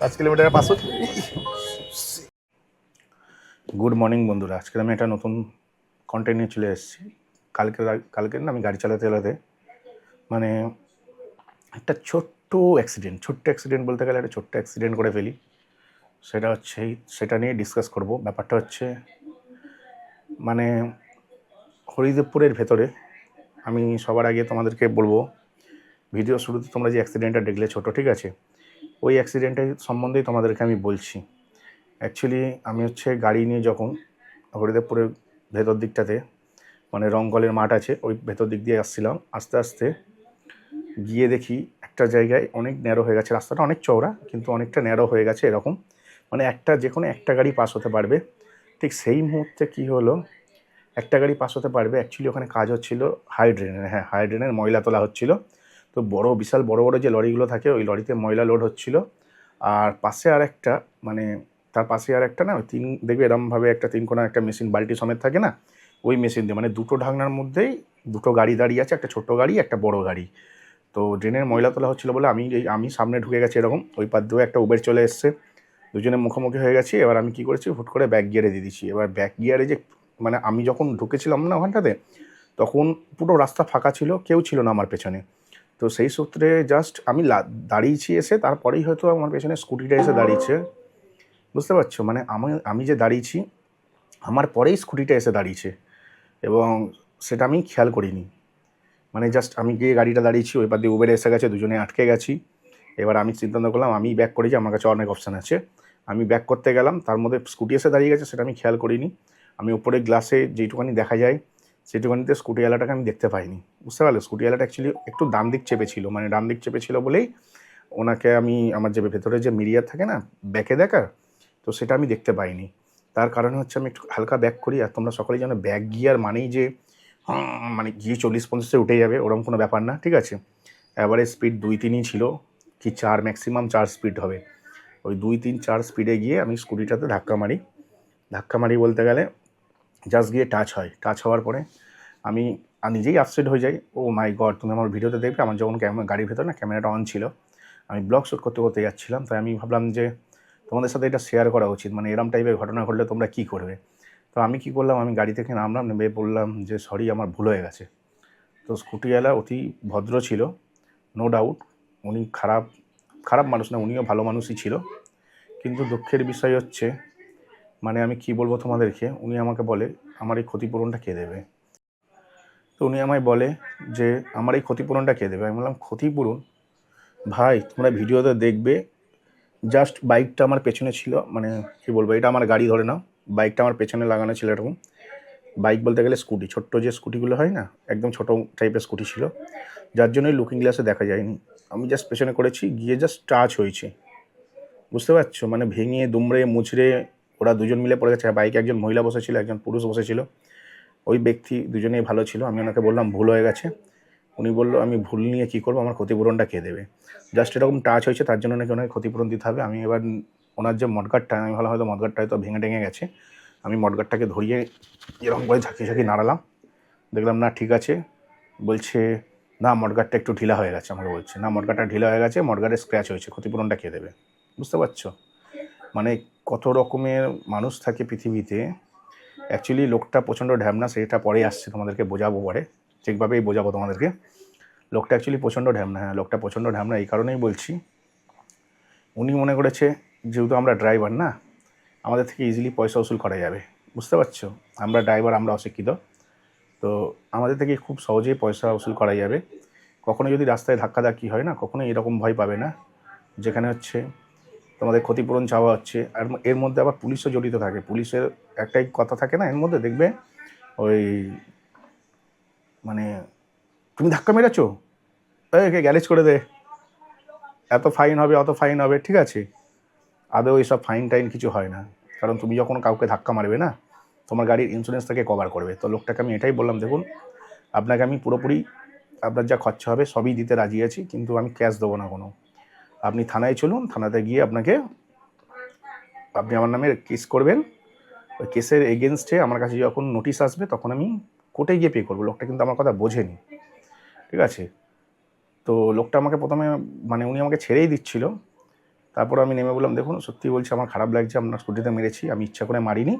5 কিলোমিটারে 500। Good morning বন্ধুরা, আজকে আমি একটা নতুন কন্টেন্ট নিয়ে চলে এসেছি। কালকে না আমি গাড়ি চালাতে চালাতে মানে একটা ছোট্ট অ্যাক্সিডেন্ট বলতে গেলে একটা ছোট্ট অ্যাক্সিডেন্ট করে ফেলি। সেটা নিয়ে ডিসকাস করব। ব্যাপারটা হচ্ছে মানে হরিদেবপুরের ভেতরে। আমি সবার আগে তোমাদেরকে বলবো, ভিডিও শুরুতে তোমরা যে অ্যাক্সিডেন্টটা দেখলে ছোট, ঠিক আছে, ওই অ্যাক্সিডেন্টের সম্বন্ধেই তোমাদেরকে আমি বলছি। অ্যাকচুয়ালি আমি গাড়ি নিয়ে যখন হরিদেবপুরের ভেতর দিকটাতে মানে রংকলের মাঠ আছে, ওই ভেতর দিক দিয়ে আসছিলাম, আস্তে আস্তে গিয়ে দেখি একটা জায়গায় অনেক ন্যারো হয়ে গেছে। রাস্তাটা অনেক চওড়া কিন্তু অনেকটা ন্যারো হয়ে গেছে, এরকম মানে যে কোনো একটা গাড়ি পাস হতে পারবে। ঠিক সেই মুহূর্তে কি হলো, একটা গাড়ি পাস হতে পারবে। অ্যাকচুয়ালি ওখানে কাজ হচ্ছিল হাই ড্রেনের ময়লা তোলা হচ্ছিল। তো বিশাল বড় বড় যে লরিগুলো থাকে, ওই লরিতে ময়লা লোড হচ্ছিল। আর পাশে আর একটা মানে তার পাশে আর একটা না, দেখবে এরমভাবে একটা 3 কোণা একটা মেশিন বাল্টি সমেত থাকে না, ওই মেশিন দিয়ে মানে দুটো ঢাকনার মধ্যেই দুটো গাড়ি দাঁড়িয়ে আছে, একটা ছোট্ট গাড়ি একটা বড় গাড়ি। তো ড্রেনের ময়লা তোলা হচ্ছিলো বলে আমি সামনে ঢুকে গেছি এরকম, ওই পাশ দিয়েও একটা উবের চলে এসছে, দুজনে মুখোমুখি হয়ে গেছি। এবার আমি কী করেছি, হুট করে ব্যাক গিয়ারে দিয়ে দিচ্ছি। এবার ব্যাক গিয়ারে যে মানে আমি যখন ঢুকেছিলাম না ওখানটাতে, তখন পুরো রাস্তা ফাঁকা ছিল, কেউ ছিল না আমার পেছনে। তো সেই সূত্রে জাস্ট আমি দাঁড়িয়েছি, এসে তারপরেই হয়তো আমার পেছনে স্কুটিটা এসে দাঁড়িয়েছে। বুঝতে পারছো, মানে আমি যে দাঁড়িয়েছি, আমার পরেই স্কুটিটা এসে দাঁড়িয়েছে এবং সেটা আমি খেয়াল করিনি। মানে জাস্ট আমি গিয়ে গাড়িটা দাঁড়িয়েছি, ওই পার দিয়ে উবেরে এসে গেছে, দুজনে আটকে গেছি। এবার আমি সিদ্ধান্ত করলাম আমি ব্যাক করি, যে আমার কাছে অনেক অপশান আছে। আমি ব্যাক করতে গেলাম, তার মধ্যে স্কুটি এসে দাঁড়িয়ে গেছে, সেটা আমি খেয়াল করিনি। আমি উপরে গ্লাসে যেইটুখানি দেখা যায় সেইটুখানিতে স্কুটিওয়ালাটাকে আমি দেখতে পাইনি। বুঝতে পারলে, স্কুটিওয়ালাটা অ্যাকচুয়ালি একটু ডান দিক চেপেছিল, মানে ডান দিক চেপেছিল বলেই ওনাকে আমি আমার যে ভেতরে যে মিরিয়ার থাকে না ব্যাকে দেখার, তো সেটা আমি দেখতে পাইনি। তার কারণে হচ্ছে আমি একটু হালকা ব্যাক করি। আর তোমরা সকলেই জানো ব্যাক গিয়ার মানেই যে মানে গিয়ে 40-50-এ উঠে যাবে, ওরকম কোনো ব্যাপার না, ঠিক আছে। অ্যাভারেজ স্পিড 2-3ই ছিল, কি 4, ম্যাক্সিমাম 4 স্পিড হবে। ওই 2-3-4 স্পিডে গিয়ে আমি স্কুটিটাতে ধাক্কা মারি বলতে গেলে জাস্ট গিয়ে টাচ হওয়ার পরে আমি নিজেই আপসেট হয়ে যাই। ও মাই গড, তুমি আমার ভিডিওতে দেখবে, আমার যখন গাড়ির ভেতর না ক্যামেরাটা অন ছিল, আমি ব্লগ শ্যুট করতে করতে যাচ্ছিলাম। তাই আমি ভাবলাম যে তোমাদের সাথে এটা শেয়ার করা উচিত, মানে এরম টাইপের ঘটনা ঘটলে তোমরা কী করবে। তো আমি কী করলাম, আমি গাড়ি থেকে নামলাম, নেমে বললাম যে সরি, আমার ভুল হয়ে গেছে। তো স্কুটিওয়ালা অতি ভদ্র ছিল, নো ডাউট। উনি খারাপ মানুষ না, উনিও ভালো মানুষই ছিল। কিন্তু দুঃখের বিষয় হচ্ছে, মানে আমি কি বলবো তোমাদেরকে, উনি আমাকে বলে আমার এই ক্ষতিপূরণটা কে দেবে। তো উনি আমায় বলে যে আমার এই ক্ষতিপূরণটা কে দেবে। আমি বললাম ক্ষতিপূরণ? ভাই তোমরা ভিডিওতে দেখবে, জাস্ট বাইকটা আমার পেছনে ছিল, মানে কী বলবো, এটা আমার গাড়ি ধরে নাও, বাইকটা আমার পেছনে লাগানো ছিল এরকম। বাইক বলতে গেলে স্কুটি, ছোট্ট যে স্কুটিগুলো হয় না, একদম ছোটো টাইপের স্কুটি ছিল, যার জন্যই লুকিং গ্লাসে দেখা যায়নি। আমি জাস্ট পেছনে করেছি, গিয়ে জাস্ট টাচ হয়েছে। বুঝতে পারছো, মানে ভেঙে দুমড়ে মুচড়ে ওরা দুজন মিলে পড়ে গেছে। বাইকে একজন মহিলা বসেছিল, একজন পুরুষ বসেছিল। ওই ব্যক্তি দুজনেই ভালো ছিল। আমি ওনাকে বললাম ভুল হয়ে গেছে। উনি বললো আমি ভুল নিয়ে কী করবো, আমার ক্ষতিপূরণটা কে দেবে। জাস্ট এরকম টাচ হয়েছে, তার জন্য নাকি ওনাকে ক্ষতিপূরণ দিতে হবে। আমি এবার ওনার যে মডগার্ডটা, আমি ভালো হয়তো মডগার্ডটা হয়তো ভেঙে টেঙে গেছে, আমি মডগার্ডটাকে ধরিয়ে এরকম করে ঝাঁকিয়ে নাড়ালাম, দেখলাম না ঠিক আছে। বলছে না মডগার্ডটা একটু ঢিলা হয়ে গেছে। আমাকে বলছে না মডগার্ডটা ঢিলা হয়ে গেছে, মডগার্ডে স্ক্র্যাচ হয়েছে, ক্ষতিপূরণটা কে দেবে। বুঝতে পারছো, মানে কত রকমের মানুষ থাকে পৃথিবীতে। অ্যাকচুয়ালি লোকটা প্রচণ্ড ঢ্যামনা, সেটা পরে আসছে, তোমাদেরকে বোঝাবো পরে, ঠিকভাবেই বোঝাবো তোমাদেরকে। লোকটা অ্যাকচুয়ালি প্রচণ্ড ঢ্যামনা। হ্যাঁ, লোকটা প্রচণ্ড ঢ্যামনা এই কারণেই বলছি, উনি মনে করেছে যেহেতু আমরা ড্রাইভার না, আমাদের থেকে ইজিলি পয়সা উসুল করা যাবে। বুঝতে পারছো, আমরা ড্রাইভার, আমরা অশিক্ষিত, তো আমাদের থেকে খুব সহজেই পয়সা উসুল করা যাবে। কখনো যদি রাস্তায় ধাক্কাধাক্কি হয় না, কখনোই এরকম ভয় পাবে না, যেখানে তোমাদের ক্ষতিপূরণ চাওয়া হচ্ছে। আর এর মধ্যে আবার পুলিশও জড়িত থাকে। পুলিশের একটাই কথা থাকে না এর মধ্যে, দেখবে ওই মানে তুমি ধাক্কা মেরেছো, একে গ্যারেজ করে দে, এত ফাইন হবে, অত ফাইন হবে, ঠিক আছে। আদৌ এইসব ফাইন টাইন কিছু হয় না, কারণ তুমি যখন কাউকে ধাক্কা মারবে না, তোমার গাড়ির ইন্স্যুরেন্স থেকে কভার করবে। তো লোকটাকে আমি এটাই বললাম, দেখুন আপনাকে আমি পুরোপুরি আপনার যা খরচা হবে সবই দিতে রাজি আছি, কিন্তু আমি ক্যাশ দেবো না কোনো। আপনি থানায় চলুন, থানাতে গিয়ে আপনি আমার নামে কেস করবেন। ওই কেসের এগেনস্টে আমার কাছে যখন নোটিশ আসবে তখন আমি কোর্টে গিয়ে পে করবো। লোকটা কিন্তু আমার কথা বোঝেনি, ঠিক আছে। তো লোকটা আমাকে প্রথমে মানে উনি আমাকে ছেড়েই দিচ্ছিল, তারপর আমি নেমে বললাম, দেখুন সত্যি বলছি আমার খারাপ লাগছে, আপনার স্কুটিতে মেরেছি, আমি ইচ্ছা করে মারিনি,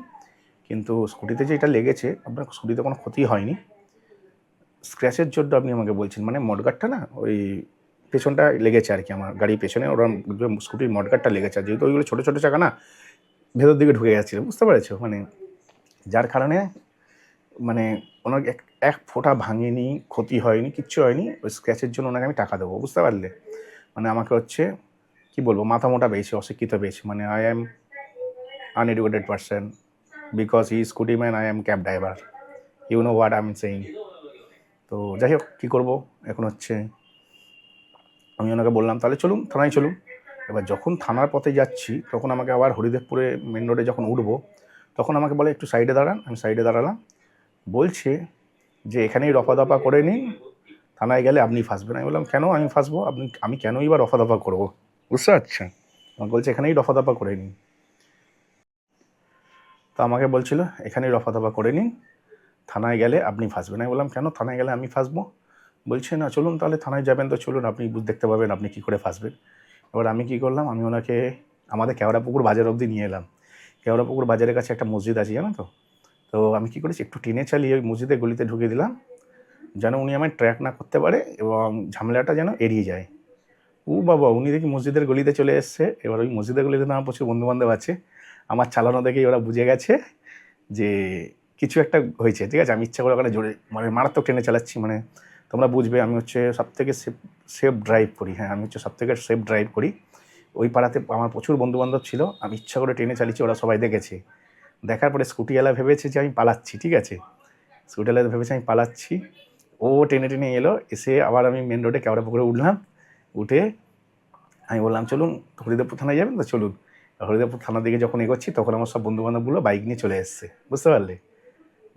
কিন্তু স্কুটিতে যে এটা লেগেছে, আপনার স্কুটিতে কোনো ক্ষতি হয়নি, স্ক্র্যাচের জন্য আপনি আমাকে বলছেন, মানে মডগার্ডটা না ওই পেছনটা লেগেছে আর কি, আমার গাড়ির পেছনে ওরা স্কুটির মডগার্ডটা লেগেছে, আর যেহেতু ওইগুলো ছোটো ছোটো চাকা না, ভেতর দিকে ঢুকে গেছিলো, বুঝতে পেরেছো, মানে যার কারণে মানে ওনার এক ফোঁটা ভাঙেনি, ক্ষতি হয়নি, কিচ্ছু হয়নি, ওই স্ক্র্যাচের জন্য ওনাকে আমি টাকা দেবো, বুঝতে পারলে, মানে আমাকে হচ্ছে কী বলবো, মাথা মোটা পেয়েছে, অশিক্ষিত পেয়েছে, মানে I am uneducated person because he scooty man, I am cab driver, you know what I am saying. তো যাই হোক, কী করবো, এখন হচ্ছে আমি ওনাকে বললাম তাহলে চলুন থানায় চলুন। এবার যখন থানার পথে যাচ্ছি তখন আমাকে আবার হরিদেবপুরে মেন রোডে যখন উঠবো তখন আমাকে বলে একটু সাইডে দাঁড়ান, আমি সাইডে দাঁড়ালাম, বলছে যে এখানেই রফা দফা করে নিন, থানায় গেলে আপনি ফাঁসবেন। আমি বললাম কেন আমি ফাঁসবো, আমি কেনই বা রফা দফা করবো, বুঝতে পারছেন, আমাকে বলছে এখানেই রফা দফা করে নিন। তো আমাকে বলছিল এখানেই রফা দফা করে নিন, থানায় গেলে আপনি ফাঁসবেন। আমি বললাম কেন থানায় গেলে আমি ফাঁসবো, বলছে না চলুন তাহলে থানায় যাবেন তো চলুন, আপনি দেখতে পাবেন আপনি কী করে ফাঁসবেন। এবার আমি কী করলাম, আমি ওনাকে আমাদের কেওড়াপুকুর বাজার অবধি নিয়ে এলাম। কেওড়াপুকুর বাজারের কাছে একটা মসজিদ আছে জানো তো, তো আমি কী করেছি একটু টেনে চালিয়ে ওই মসজিদের গলিতে ঢুকিয়ে দিলাম, যেন উনি আমায় ট্র্যাক না করতে পারে এবং ঝামেলাটা যেন এড়িয়ে যায়। ও বাবা, উনি দেখি মসজিদের গলিতে চলে এসছে। এবার ওই মসজিদের গলিতে তো আমার প্রচুর বন্ধুবান্ধব আছে, আমার চালানো দেখেই ওরা বুঝে গেছে যে কিছু একটা হয়েছে, ঠিক আছে, আমি ইচ্ছা করে ওখানে জোরে মানে মারাত্মক ট্রেনে চালাচ্ছি, মানে তোমরা বুঝবে আমি হচ্ছে সবথেকে সেফ ড্রাইভ করি, হ্যাঁ আমি হচ্ছে সবথেকে সেফ ড্রাইভ করি। ওই পাড়াতে আমার প্রচুর বন্ধুবান্ধব ছিল, আমি ইচ্ছা করে ট্রেনে চালিয়েছি, ওরা সবাই দেখেছে। দেখার পরে স্কুটিওয়ালা ভেবেছে যে আমি পালাচ্ছি, ঠিক আছে, স্কুটিওয়ালা ভেবেছে আমি পালাচ্ছি, ও টেনে টেনে এলো, এসে আবার আমি মেন রোডে কেওড়াপুকুরে উঠলাম, উঠে আমি বললাম চলুন হরিদেবপুর থানায় যাবেন তো চলুন। হরিদেবপুর থানার দিকে যখন এগোচ্ছি তখন আমার সব বন্ধুবান্ধবগুলো বাইক নিয়ে চলে এসছে, বুঝতে পারলে,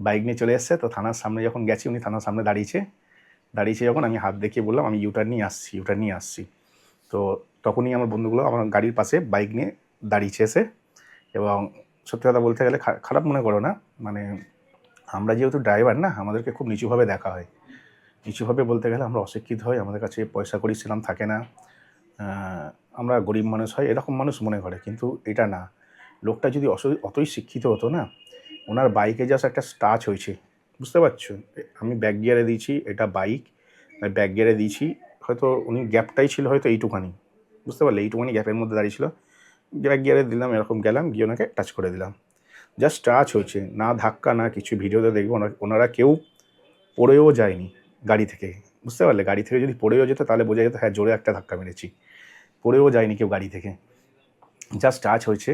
বাইক নিয়ে চলে এসছে। তো থানার সামনে যখন গেছি উনি থানার সামনে দাঁড়িয়েছে যখন আমি হাত দেখিয়ে বললাম আমি ইউটার্ন নিয়ে আসছি। তো তখনই আমার বন্ধুগুলো আমার গাড়ির পাশে বাইক নিয়ে দাঁড়িয়েছে এসে, এবং সত্যি কথা বলতে গেলে খারাপ মনে করো না, মানে আমরা যেহেতু ড্রাইভার না, আমাদেরকে খুব নিচুভাবে দেখা হয়, নিচুভাবে বলতে গেলে আমরা অশিক্ষিত হই, আমাদের কাছে পয়সা কড়ি সেরকম থাকে না, আমরা গরিব মানুষ হয় এরকম মানুষ মনে করে, কিন্তু এটা না, লোকটা যদি অতই শিক্ষিত হতো না, ওনার বাইকে জাস্ট একটা টাচ হয়েছে, বুঝতে পারছো, আমি ব্যাক গিয়ারে দিয়েছি, এটা বাইক ব্যাক গিয়ারে দিয়েছি, হয়তো উনি গ্যাপটাই ছিল হয়তো এইটুখানি, বুঝতে পারলে, এইটুখানি গ্যাপের মধ্যে দাঁড়িয়ে ছিল, ব্যাক গিয়ারে দিলাম, এরকম গেলাম গিয়ে ওনাকে টাচ করে দিলাম, জাস্ট টাচ হয়েছে, না ধাক্কা না কিছু। ভিডিওতে দেখবো ওনারা কেউ পড়েও যায়নি গাড়ি থেকে, বুঝতে পারলে, গাড়ি থেকে যদি পড়েও যেত তাহলে বোঝা যেত হ্যাঁ জোরে একটা ধাক্কা মেরেছি, পড়েও যায়নি কেউ গাড়ি থেকে, জাস্ট টাচ হয়েছে,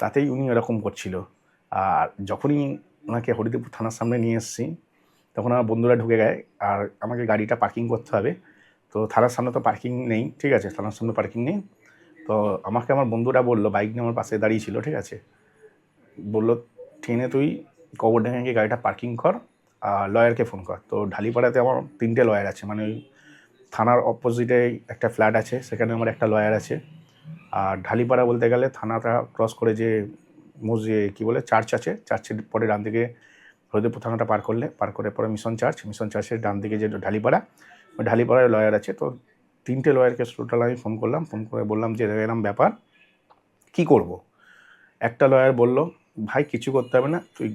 তাতেই উনি এরকম করছিল। আর যখনই ওনাকে হরিদেবপুর থানার সামনে নিয়ে এসেছি তখন আমার বন্ধুরা ঢুকে গায়, আর আমাকে গাড়িটা পার্কিং করতে হবে, তো থানার সামনে তো পার্কিং নেই, ঠিক আছে, থানার সামনে পার্কিং নেই, তো আমাকে আমার বন্ধুরা বললো, বাইক নিয়ে আমার পাশে দাঁড়িয়ে ছিল, ঠিক আছে, বললো ট্রেনে তুই কবরডাঙ্গায় গিয়ে গাড়িটা পার্কিং কর আর লয়ারকে ফোন কর। তো ঢালিপাড়াতে আমার 3টে লয়ার আছে, মানে ওই থানার অপোজিটে একটা ফ্ল্যাট আছে, সেখানে আমার একটা লয়ার আছে, আর ঢালিপাড়া বলতে গেলে থানাটা ক্রস করে যে কী বলে চার্চ আছে, চার্চের পরে ডান দিকে হরিদেবপুর থানাটা পার করে পরে মিশন চার্চের ডান দিকে যে ঢালিপাড়া, ওই ঢালিপাড়ায় লয়ার আছে। তো 3টে লয়ারকে টোটাল আমি ফোন করে বললাম যে এরকম ব্যাপার, কী করব। একটা লয়ার বলল ভাই কিছু করতে হবে না, তুই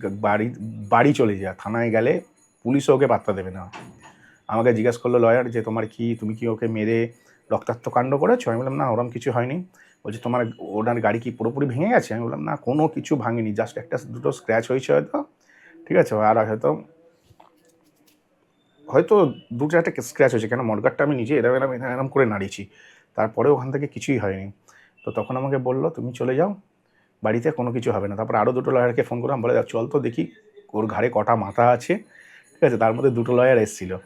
বাড়ি চলে যা, থানায় গেলে পুলিশও ওকে পাত্তা দেবে না। আমাকে জিজ্ঞাসা করলো লয়ার যে তোমার কি, তুমি কি ওকে মেরে রক্তাক্ত কাণ্ড করেছো? আমি বললাম না ওরম কিছু হয়নি। বলছে তোমার ওনার গাড়ি কি পুরোপুরি ভেঙে গেছে? আমি বললাম না কোনো কিছু ভাঙেনি, জাস্ট একটা দুটো স্ক্র্যাচ হয়েছে হয়তো, ঠিক আছে, আর হয়তো দু চারটে স্ক্র্যাচ হয়েছে, কেন মডগার্ডটা আমি নিজে এরম করে নাড়িয়েছি, তারপরে ওখান থেকে কিছুই হয়নি। তো তখন আমাকে বললো তুমি চলে যাও বাড়িতে, কোনো কিছু হবে না। তারপর আরও দুটো লয়ারকে ফোন করলাম, বলে চল তো দেখি ওর ঘাড়ে কটা মাথা আছে, ঠিক আছে, তার মধ্যে দুটো লয়ার এসেছিলো।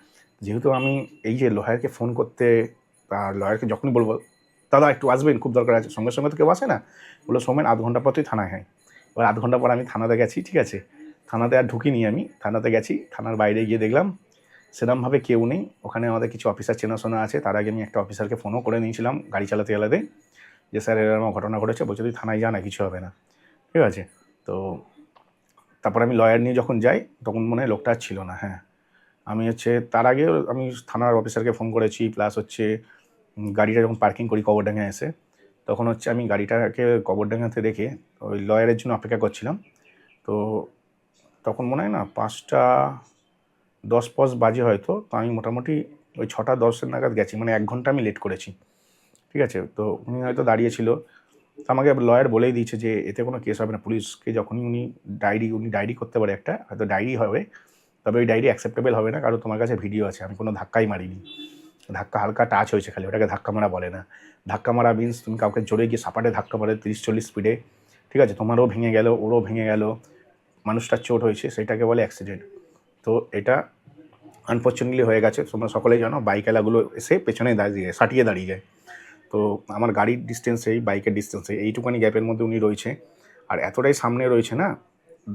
যেহেতু আমি এই যে লয়ারকে ফোন করতে, আর লয়ারকে যখনই বলবো দাদা একটু আসবেন খুব দরকার আছে, সঙ্গে সঙ্গে তো কেউ আসে না, বললো সোমেন আধ ঘন্টা পর তুই থানায় হয়। এবার আধ ঘন্টা পর আমি থানাতে গেছি, ঠিক আছে, থানাতে আর ঢুকিনি, আমি থানাতে গেছি, থানার বাইরে গিয়ে দেখলাম সেরকমভাবে কেউ নেই, ওখানে আমাদের কিছু অফিসার চেনাশোনা আছে, তার আগে আমি একটা অফিসারকে ফোনও করে নিয়েছিলাম গাড়ি চালাতে যে স্যার এরকম ঘটনা ঘটেছে, বলছে তুই থানায় যা না, কিছু হবে না, ঠিক আছে। তো তারপর আমি লয়ার নিয়ে যখন যাই তখন মনে হয় লোকটা ছিল না, হ্যাঁ আমি তার আগে আমি থানার অফিসারকে ফোন করেছি, প্লাস গাড়িটা যখন পার্কিং করি কবরডাঙ্গায় এসে, তখন হচ্ছে আমি গাড়িটাকে কবরডাঙ্গাতে রেখে ওই লয়ারের জন্য অপেক্ষা করছিলাম। তো তখন মনে হয় না 5:10 বাজে হয়তো। তো আমি মোটামুটি ওই 6:10 নাগাদ গেছি, মানে 1 ঘন্টা আমি লেট করেছি, ঠিক আছে। তো উনি হয়তো দাঁড়িয়েছিল, তো আমাকে লয়ার বলেই দিয়েছে যে এতে কোনো কেস হবে না। পুলিশকে যখনই উনি ডায়েরি করতে পারে, একটা হয়তো ডায়েরি হবে, তবে ওই ডায়েরি অ্যাকসেপ্টেবল হবে না, কারণ তোমার কাছে ভিডিও আছে, আমি কোনো ধাক্কাই মারিনি। ধাক্কা হালকা টাচ হয়েছে খালি, ওটাকে ধাক্কা মারা বলে না। ধাক্কা মারা মিন্স তুমি কাউকে জোরে গিয়ে সাপাটে ধাক্কা মারে 30-40 স্পিডে, ঠিক আছে, তোমারও ভেঙে গেল, ওরও ভেঙে গেল, মানুষটার চোট হয়েছে, সেটাকে বলে অ্যাক্সিডেন্ট। তো এটা আনফর্চুনেটলি হয়ে গেছে। তোমরা সকলেই জানো, বাইকওয়ালাগুলো এসে পেছনে সাটিয়ে দাঁড়িয়ে যায়। তো আমার গাড়ির ডিস্টেন্সেই, বাইকের ডিস্টেন্সে এইটুখানি গ্যাপের মধ্যে উনি রয়েছে। আর এতটাই সামনে রয়েছে না,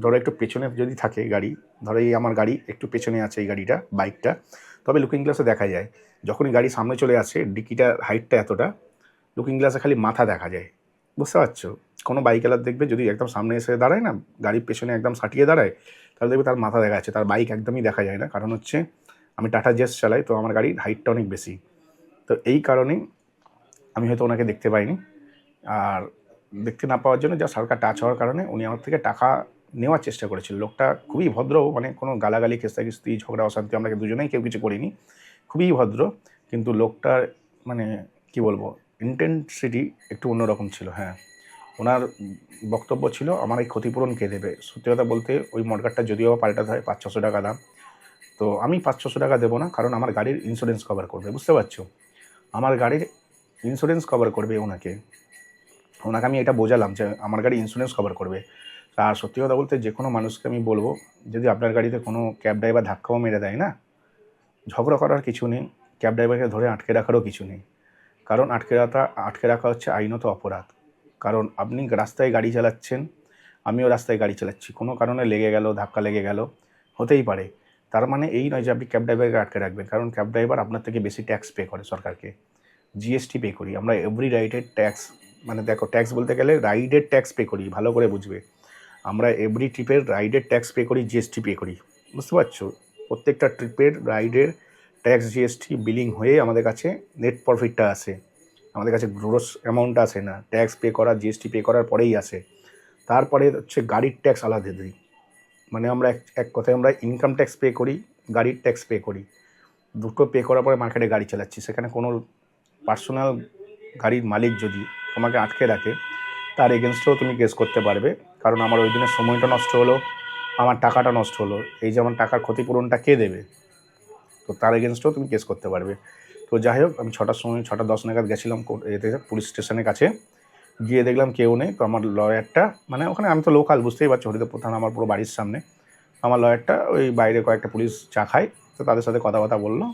ধরো একটু পেছনে যদি থাকে গাড়ি, ধরো এই আমার গাড়ি একটু পেছনে আছে, এই গাড়িটা, বাইকটা, তবে লুকিং গ্লাসে দেখা যায়। যখনই গাড়ি সামনে চলে আসে, ডিকিটার হাইটটা এতটা, লুকিং গ্লাসে খালি মাথা দেখা যায়, বুঝতে পারছো? কোনো বাইকওয়ালার দেখবে যদি একদম সামনে এসে দাঁড়ায় না, গাড়ির পেছনে একদম সাটিয়ে দাঁড়ায়, তাহলে দেখবে তার মাথা দেখা যাচ্ছে, তার বাইক একদমই দেখা যায় না। কারণ হচ্ছে আমি টাটা জেস চালাই, তো আমার গাড়ির হাইটটা অনেক বেশি। তো এই কারণেই আমি হয়তো ওনাকে দেখতে পাইনি। আর দেখতে না পাওয়ার জন্য যা হালকা টাচ হওয়ার কারণে উনি আমার থেকে টাকা নেওয়ার চেষ্টা করেছিল। লোকটা খুবই ভদ্র, মানে কোনো গালাগালি, খেস্তাখিস্তি, ঝগড়া অশান্তি আমরা দুজনেই কেউ কিছু করিনি, খুবই ভদ্র। কিন্তু লোকটার মানে কি বলবো, ইন্টেন্সিটি একটু অন্যরকম ছিল। হ্যাঁ, ওনার বক্তব্য ছিল আমার এই ক্ষতিপূরণ কে দেবে। সত্যি কথা বলতে ওই মডগার্ডটা যদিও পাল্টাতে হয় 500-600 টাকা দাম, তো আমি 500-600 টাকা দেবো না, কারণ আমার গাড়ির ইন্স্যুরেন্স কভার করবে, বুঝতে পারছো? আমার গাড়ির ইন্স্যুরেন্স কভার করবে ওনাকে আমি এটা বোঝালাম যে আমার গাড়ি ইন্স্যুরেন্স কভার করবে। আর সত্যি কথা বলতে যে কোনো মানুষকে আমি বলবো, যদি আপনার গাড়িতে কোনো ক্যাব ড্রাইভার ধাক্কাও মেরে দেয় না, ঝগড়া করার কিছু নেই, ক্যাব ড্রাইভারকে ধরে আটকে রাখারও কিছু নেই। কারণ আটকে রাখা হচ্ছে আইনত অপরাধ। কারণ আপনি রাস্তায় গাড়ি চালাচ্ছেন, আমিও রাস্তায় গাড়ি চালাচ্ছি, কোনো কারণে লেগে গেল, ধাক্কা লেগে গেল, হতেই পারে। তার মানে এই নয় যে আপনি ক্যাব ড্রাইভারকে আটকে রাখবেন, কারণ ক্যাব ড্রাইভার আপনার থেকে বেশি ট্যাক্স পে করে সরকারকে, জিএসটি পে করি আমরা, এভরি রাইডের ট্যাক্স, মানে দেখো ট্যাক্স বলতে গেলে রাইডের ট্যাক্স পে করি, ভালো করে বুঝবে। আমরা এভরি ট্রিপের রাইডের ট্যাক্স পে করি, জিএসটি পে করি, বুঝতে পারছো? প্রত্যেকটা ট্রিপের রাইডের ট্যাক্স, জিএসটি বিলিং হয়ে আমাদের কাছে নেট প্রফিটটা আসে, আমাদের কাছে গ্রোস অ্যামাউন্ট আসে না, ট্যাক্স পে করা, জিএসটি পে করার পরেই আসে। তারপরে হচ্ছে গাড়ির ট্যাক্স আলাদা দিই, মানে আমরা এক কথায় আমরা ইনকাম ট্যাক্স পে করি, গাড়ির ট্যাক্স পে করি, দুটো পে করার পরে মার্কেটে গাড়ি চালাচ্ছি। সেখানে কোনো পার্সোনাল গাড়ির মালিক যদি তোমাকে আটকে রাখে, তার এগেনস্টেও তুমি কেস করতে পারবে। কারণ আমার ওই দিনের সময়টা নষ্ট হলো, আমার টাকাটা নষ্ট হলো, এই যে আমার টাকার ক্ষতিপূরণটা কে দেবে? তো তার এগেনস্টেও তুমি কেস করতে পারবে। তো যাই হোক, আমি 6:10 নাগাদ গেছিলাম এতে পুলিশ স্টেশনের কাছে, গিয়ে দেখলাম কেউ নেই। তো আমার লয়ারটা, মানে ওখানে আমি তো লোকাল, বুঝতেই পারছি, হরিদেবপুর থানা আমার পুরো বাড়ির সামনে। আমার লয়ারটা ওই বাইরে কয়েকটা পুলিশ চা খায়, তো তাদের সাথে কথাবার্তা বললো,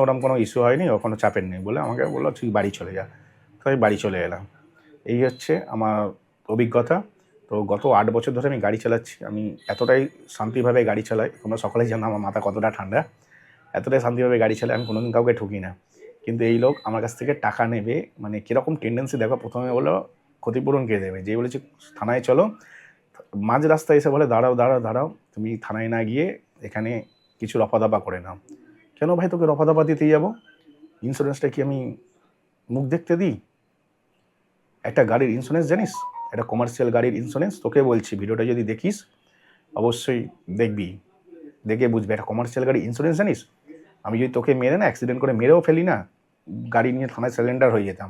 ওরকম কোনো ইস্যু হয়নি, ও কোনো চাপের নেই বলে আমাকে বললো তুই বাড়ি চলে যা। তো আমি বাড়ি চলে এলাম। এই হচ্ছে আমার অভিজ্ঞতা। তো গত 8 বছর ধরে আমি গাড়ি চালাচ্ছি, আমি এতটাই শান্তিভাবে গাড়ি চালাই, তোমরা সকলেই জানো আমার মাথা কতটা ঠান্ডা, এতটাই শান্তিভাবে গাড়ি চালাই, আমি কোনোদিন কাউকে ঠুকি না। কিন্তু এই লোক আমার কাছ থেকে টাকা নেবে, মানে কীরকম টেন্ডেন্সি দেখো, প্রথমে বললো ক্ষতিপূরণ কে দেবে, যেই বলেছি থানায় চলো, মাঝ রাস্তায় এসে বলে দাঁড়াও দাঁড়াও দাঁড়াও, তুমি থানায় না গিয়ে এখানে কিছু রফাদফা করে নাও। কেন ভাই তোকে রফাদফা দিতে যাবো? ইন্স্যুরেন্সটা কি আমি মুখ দেখতে দিই? একটা গাড়ির ইন্স্যুরেন্স জানিস, একটা কমার্শিয়াল গাড়ির ইন্স্যুরেন্স, তোকে বলছি ভিডিওটা যদি দেখিস অবশ্যই দেখবি, দেখে বুঝবে, একটা কমার্শিয়াল গাড়ির ইন্স্যুরেন্স জানিস? আমি যদি তোকে মেরে না, অ্যাক্সিডেন্ট করে মেরেও ফেলি না, গাড়ি নিয়ে থানায় সারেন্ডার হয়ে যেতাম,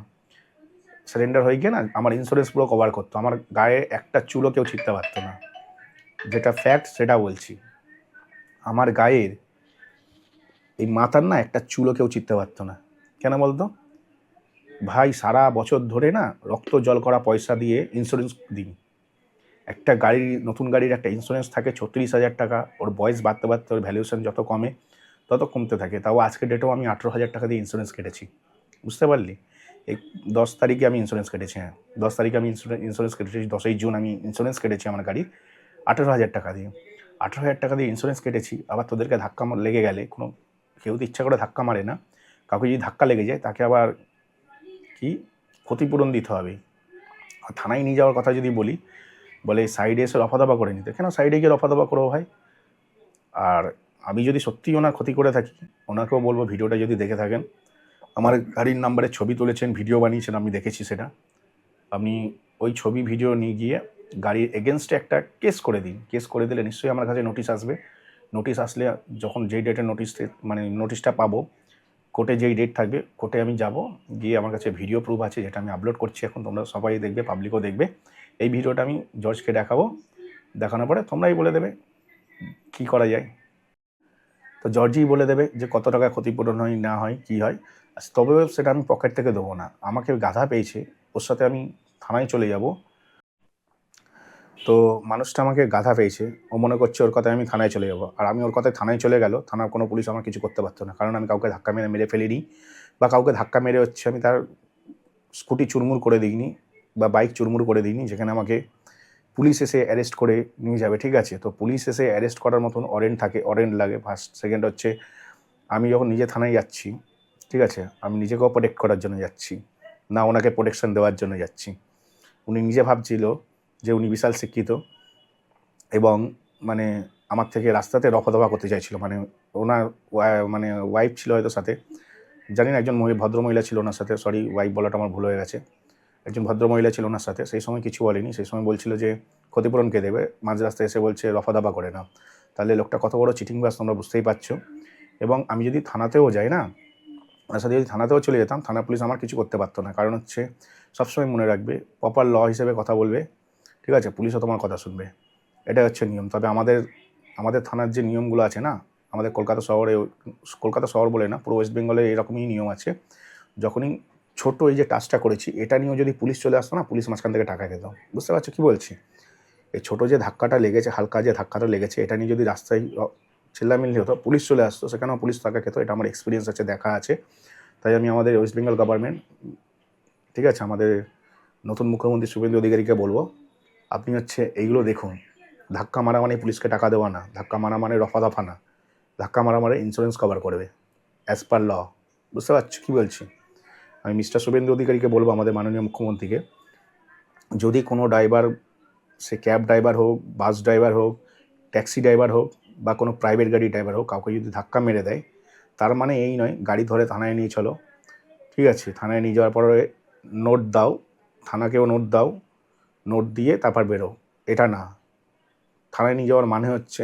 সারেন্ডার হয়ে গিয়ে না আমার ইন্স্যুরেন্স পুরো কভার করতো, আমার গায়ে একটা চুলও কেউ ছিটতে পারতো না, যেটা ফ্যাক্ট সেটা বলছি। আমার গায়ের এই মাথার না একটা চুলও কেউ ছিটতে পারতো না। কেন বলতো ভাই? সারা বছর ধরে না রক্ত জল করা পয়সা দিয়ে ইন্স্যুরেন্স দিই। একটা গাড়ির, নতুন গাড়ির একটা ইন্স্যুরেন্স থাকে 36,000 টাকা, ওর বয়স বাড়তে বাড়তে ওর ভ্যালুয়েশন যত কমে তত কমতে থাকে। তাও আজকের ডেটেও আমি 18,000 টাকা দিয়ে ইন্স্যুরেন্স কেটেছি, বুঝতে পারলি? এই 10 তারিখে আমি ইন্স্যুরেন্স কেটেছি, হ্যাঁ 10 তারিখে আমি ইন্স্যুরেন্স কেটেছি, 10ই জুন আমি ইন্স্যুরেন্স কেটেছি আমার গাড়ির 18,000 টাকা দিয়ে। 18,000 টাকা দিয়ে ইন্স্যুরেন্স কেটেছি, আবার তোদেরকে ধাক্কা লেগে গেলে, কোনো কেউ তো ইচ্ছা করে ধাক্কা মারে না, কাউকে যদি ধাক্কা লেগে যায় তাকে আবার কি ক্ষতিপূরণ দিতে হবে। আর থানায় নিয়ে যাওয়ার কথা যদি বলি, বলে সাইডে এসে রফাদফা করে নিতে, কেন সাইডে গিয়ে রফাদফা করবো ভাই? আর আমি যদি সত্যিই ওনার ক্ষতি করে থাকি, ওনাকেও বলবো ভিডিওটা যদি দেখে থাকেন, আমার গাড়ির নাম্বারের ছবি তুলেছেন, ভিডিও বানিয়েছেন, আমি দেখেছি সেটা, আপনি ওই ছবি ভিডিও নিয়ে গিয়ে গাড়ির এগেনস্টে একটা কেস করে দিন। কেস করে দিলে নিশ্চয়ই আমার কাছে নোটিশ আসবে। নোটিশ আসলে যখন যেই ডেটে নোটিশটা পাবো, কোর্টে যেই ডেট থাকবে, কোর্টে আমি যাব, গিয়ে আমার কাছে ভিডিও প্রুফ আছে যেটা আমি আপলোড করছি এখন, তোমরা সবাই দেখবে, পাবলিকও দেখবে। এই ভিডিওটা আমি জজকে দেখাবো, দেখানোর পরে তোমরাই বলে দেবে কী করা যায়। তো জর্জই বলে দেবে যে কত টাকা ক্ষতিপূরণ হয় না হয় কী হয়। তবেও সেটা আমি পকেট থেকে দেবো না। আমাকে গাধা পেয়েছে, ওর সাথে আমি থানায় চলে যাব। তো মানুষটা আমাকে গাধা পেয়েছে, ও মনে করছে ওর কথায় আমি থানায় চলে যাব। আর আমি ওর কথায় থানায় চলে গেল, থানার কোনো পুলিশ আমার কিছু করতে পারতো না, কারণ আমি কাউকে ধাক্কা মেরে ফেলিনি, বা কাউকে ধাক্কা মেরে হচ্ছে আমি তার স্কুটি চুরমুর করে দিইনি, বা বাইক চুরমুর করে দিইনি, যেখানে আমাকে পুলিশ এসে অ্যারেস্ট করে নিয়ে যাবে। ঠিক আছে, তো পুলিশ এসে অ্যারেস্ট করার মতন ওয়ারেন্ট লাগে ফার্স্ট। সেকেন্ড হচ্ছে আমি যখন নিজে থানায় যাচ্ছি, ঠিক আছে, আমি নিজেকেও প্রোটেক্ট করার জন্য যাচ্ছি, না ওনাকে প্রোটেকশন দেওয়ার জন্য যাচ্ছি। উনি নিজে ভাবছিল যে উনি বিশাল শিক্ষিত, এবং মানে আমার থেকে রাস্তাতে রফাদফা করতে চাইছিল। মানে ওনার মানে ওয়াইফ ছিল হয়তো সাথে, জানি না, একজন ভদ্রমহিলা ছিল ওনার সাথে। সরি, ওয়াইফ বলাটা আমার ভুল হয়ে গেছে। একজন ভদ্রমহিলা ছিল ওনার সাথে। সেই সময় কিছু বলেনি, সেই সময় বলছিল যে ক্ষতিপূরণ কে দেবে। মাঝ রাস্তায় এসে বলছে রফাদফা করে না। তাহলে লোকটা কত বড় চিটিংবাজ তোমরা বুঝতেই পারছো। এবং আমি যদি থানাতেও যাই না, ওনার সাথে যদি থানাতেও চলে যেতাম, থানা পুলিশ আমার কিছু করতে পারতো না। কারণ হচ্ছে সবসময় মনে রাখবে, প্রপার ল হিসেবে কথা বলবে, ঠিক আছে, পুলিশও তোমার কথা শুনবে। এটা হচ্ছে নিয়ম। তবে আমাদের থানার যে নিয়মগুলো আছে না, আমাদের কলকাতা শহর বলে না, পুরো ওয়েস্ট বেঙ্গলে এরকমই নিয়ম আছে। যখনই ছোট এই যে টাচটা করেছি, এটা নিয়েও যদি পুলিশ চলে আসতো না, পুলিশ মাঝখান থেকে টাকা খেত। বুঝতে পারছো কী বলছি? এই ছোটো যে ধাক্কাটা লেগেছে, হালকা যে ধাক্কাটা লেগেছে, এটা নিয়ে যদি রাস্তায় চিল্লামিল্লি হতো, পুলিশ চলে আসতো, সেখানেও পুলিশ টাকা খেত। এটা আমার এক্সপিরিয়েন্স আছে, দেখা আছে। তাই আমি আমাদের ওয়েস্ট বেঙ্গল গভর্নমেন্ট, ঠিক আছে, আমাদের নতুন মুখ্যমন্ত্রী শুভেন্দু অধিকারীকে বলবো, আপনি হচ্ছে এইগুলো দেখুন। ধাক্কা মারা মানে পুলিশকে টাকা দেওয়া না, ধাক্কা মারা মানে রফাদফা না, ধাক্কা মারা মানে ইন্স্যুরেন্স কভার করবে অ্যাজ পার ল। বুঝতে পারছো কী বলছি? আমি মিস্টার শুভেন্দু অধিকারীকে বলবো, আমাদের মাননীয় মুখ্যমন্ত্রীকে, যদি কোনো ড্রাইভার, সে ক্যাব ড্রাইভার হোক, বাস ড্রাইভার হোক, ট্যাক্সি ড্রাইভার হোক, বা কোনো প্রাইভেট গাড়ি ড্রাইভার হোক, কাউকে যদি ধাক্কা মেরে দেয়, তার মানে এই নয় গাড়ি ধরে থানায় নিয়ে চলো। ঠিক আছে, থানায় নিয়ে যাওয়ার পরে নোট দাও, থানাকেও নোট দাও, নোট দিয়ে তারপর বেরো, এটা না। থানায় নিয়ে যাওয়ার মানে হচ্ছে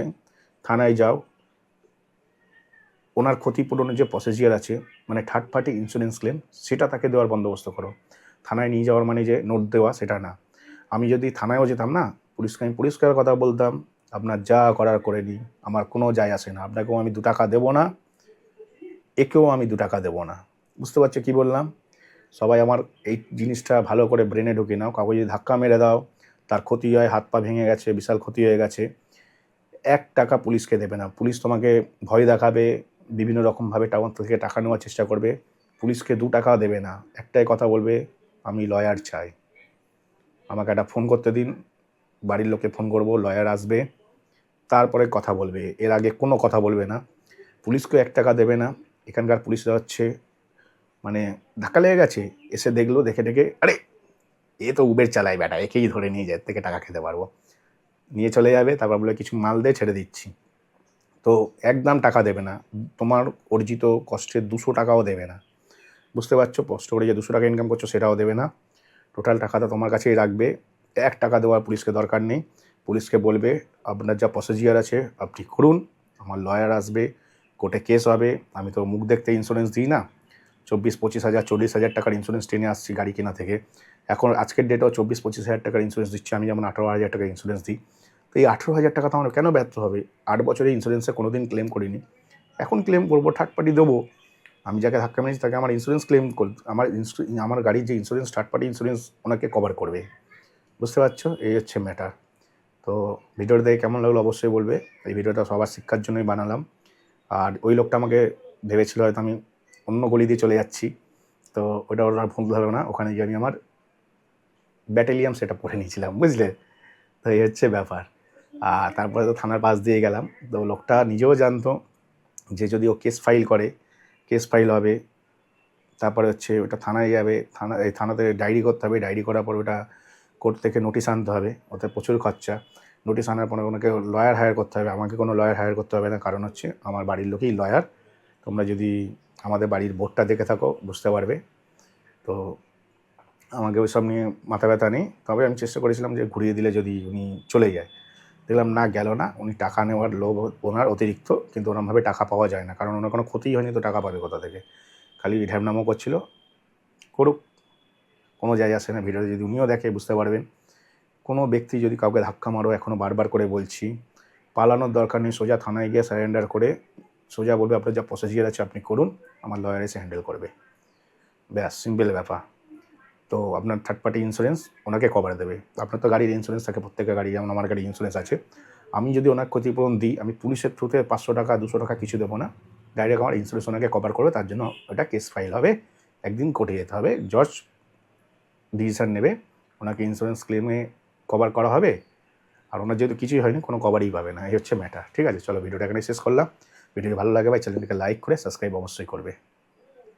থানায় যাও, ওনার ক্ষতিপূরণের যে প্রসিজিয়ার আছে, মানে থার্ড পার্টি ইন্স্যুরেন্স ক্লেম, সেটা তাকে দেওয়ার বন্দোবস্ত করো। থানায় নিয়ে যাওয়ার মানে যে নোট দেওয়া, সেটা না। আমি যদি থানায়ও যেতাম না, পুলিশকে আমি পরিষ্কার কথা বলতাম, আপনার যা করার করে নিই, আমার কোনো যায় আসে না, আপনাকেও আমি 2 টাকা দেবো না, একেও আমি 2 টাকা দেবো না। বুঝতে পারছো কী বললাম? সবাই আমার এই জিনিসটা ভালো করে ব্রেনে ঢুকে নাও। কাউকে যদি ধাক্কা মেরে দাও, তার ক্ষতি হয়, হাত পা ভেঙে গেছে, বিশাল ক্ষতি হয়ে গেছে, 1 টাকা পুলিশকে দেবে না। পুলিশ তোমাকে ভয় দেখাবে, বিভিন্ন রকমভাবে টাউন থেকে টাকা নেওয়ার চেষ্টা করবে, পুলিশকে 2 টাকাও দেবে না। একটাই কথা বলবে, আমি লয়ার চাই, আমাকে একটা ফোন করতে দিন, বাড়ির লোকে ফোন করব, লয়ার আসবে, তারপরে কথা বলবে, এর আগে কোনো কথা বলবে না। পুলিশকেও 1 টাকা দেবে না। এখানকার পুলিশরা হচ্ছে মানে ধাক্কা লেগে গেছে, এসে দেখলো, দেখে আরে এ তো উবের চালায় বেটা, একেই ধরে নিয়ে যায়, থেকে টাকা খেতে পারবো, নিয়ে চলে যাবে। তারপর বলে কিছু মাল দিয়ে ছেড়ে দিচ্ছি। তো একদম টাকা দেবে না, তোমার অর্জিত কষ্টের 200 টাকাও দেবে না। বুঝতে পারছো? কষ্ট করে যে 200 টাকা ইনকাম করছো, সেটাও দেবে না। টোটাল টাকাটা তোমার কাছেই রাখবে। 1 টাকা দেওয়ার পুলিশকে দরকার নেই। পুলিশকে বলবে আপনার যা প্রসিজিয়ার আছে আপনি করুন, আমার লয়ার আসবে, কোর্টে কেস হবে। আমি তো মুখ দেখতে ইন্স্যুরেন্স দিই না। 24-25 হাজার 40,000 টাকার ইন্স্যুরেন্স টেনে আসছি গাড়ি কেনা থেকে। এখন আজকের ডেটেও 24-25 হাজার টাকার ইন্স্যুরেন্স দিচ্ছি আমি, যেমন 18,000 টাকার ইন্স্যুরেন্স দিই। তো এই 18,000 টাকা তো আমার কেন ব্যর্থ হবে? 8 বছরের ইন্স্যুরেন্সে কোনো দিন ক্লেম করিনি, এখন ক্লেম করবো, থার্ড পার্টি দেবো। আমি যাকে ধাক্কা মেরেছি তাকে আমার ইন্স্যুরেন্স ক্লেম আমার গাড়ির যে ইন্স্যুরেন্স, থার্ড পার্টি ইন্স্যুরেন্স ওনাকে কভার করবে। বুঝতে পারছো? এই হচ্ছে ম্যাটার। তো ভিডিওটা দেখে কেমন লাগলো অবশ্যই বলবে। এই ভিডিওটা সবার শিক্ষার জন্যই বানালাম। আর ওই লোকটা আমাকে ভেবেছিল হয়তো আমি অন্য গলি দিয়ে চলে যাচ্ছি, তো ওটা ওর আর ভুল হলো না। ওখানে গিয়ে আমি আমার ব্যাটালিয়াম সেট আপ করে নিয়েছিলাম, বুঝলে? তো এই হচ্ছে ব্যাপার। আর তারপরে তো থানার পাশ দিয়ে গেলাম। তো লোকটা নিজেও জানতো যে যদি ও কেস ফাইল করে, কেস ফাইল হবে, তারপরে হচ্ছে ওটা থানায় যাবে, থানাতে ডায়েরি করতে হবে, ডায়েরি করার পর ওটা কোর্ট থেকে নোটিশ আনতে হবে, ওতে প্রচুর খরচা। নোটিশ আনার পরে ওনাকে লয়ার হায়ার করতে হবে, আমাকে কোনো লয়ার হায়ার করতে হবে না, কারণ হচ্ছে আমার বাড়ির লোকেই লয়ার। তোমরা যদি আমাদের বাড়ির বোর্ডটা দেখে থাকো বুঝতে পারবে। তো আমাকে ওইসব নিয়ে মাথা ব্যথা নেই। তবে আমি চেষ্টা করেছিলাম যে ঘুরিয়ে দিলে যদি উনি চলে যায়। দেখলাম না, গেল না। উনি টাকা নেওয়ার লোভ ওনার অতিরিক্ত, কিন্তু ওরমভাবে টাকা পাওয়া যায় না, কারণ ওনার কোনো ক্ষতিই হয়নি, তো টাকা পাবে কোথা থেকে? খালি ঢ্যামনামো করছিল। করুক, কোনো যায় আসে না। ভিডিওতে যদি উনিও দেখে বুঝতে পারবেন। কোনো ব্যক্তি যদি কাউকে ধাক্কা মারো, এখনও বারবার করে বলছি, পালানোর দরকার নেই, সোজা থানায় গিয়ে সারেন্ডার করে সোজা বলবে আপনার যা প্রসিজিওর আছে আপনি করুন, আমার লয়ার এসে হ্যান্ডেল করবে। ব্যাস, সিম্পল ব্যাপার। তো আপনার থার্ড পার্টি ইন্স্যুরেন্স ওনাকে কভার দেবে। আপনার তো গাড়ির ইন্স্যুরেন্স থাকে, প্রত্যেকের গাড়ি, যেমন আমার গাড়ির ইন্স্যুরেন্স আছে। আমি যদি ওনার ক্ষতিপূরণ দিই, আমি পুলিশের থ্রুতে 500 টাকা 200 টাকা কিছু দেবো না, ডাইরেক্ট আমার ইন্স্যুরেন্স ওনাকে কভার করবে। তার জন্য ওটা কেস ফাইল হবে, একদিন কোর্টে যেতে হবে, জজ ডিসিশান নেবে, ওনাকে ইন্স্যুরেন্স ক্লেমে কভার করা হবে। আর ওনার যেহেতু কিছুই হয়নি, কোনো কভারই পাবে না। এই হচ্ছে ম্যাটার। ঠিক আছে, চলো ভিডিওটা এখানে শেষ করলাম। ভিডিওটি ভালো লাগে ভাই চ্যানেলটিকে লাইক করে সাবস্ক্রাইব অবশ্যই করবে।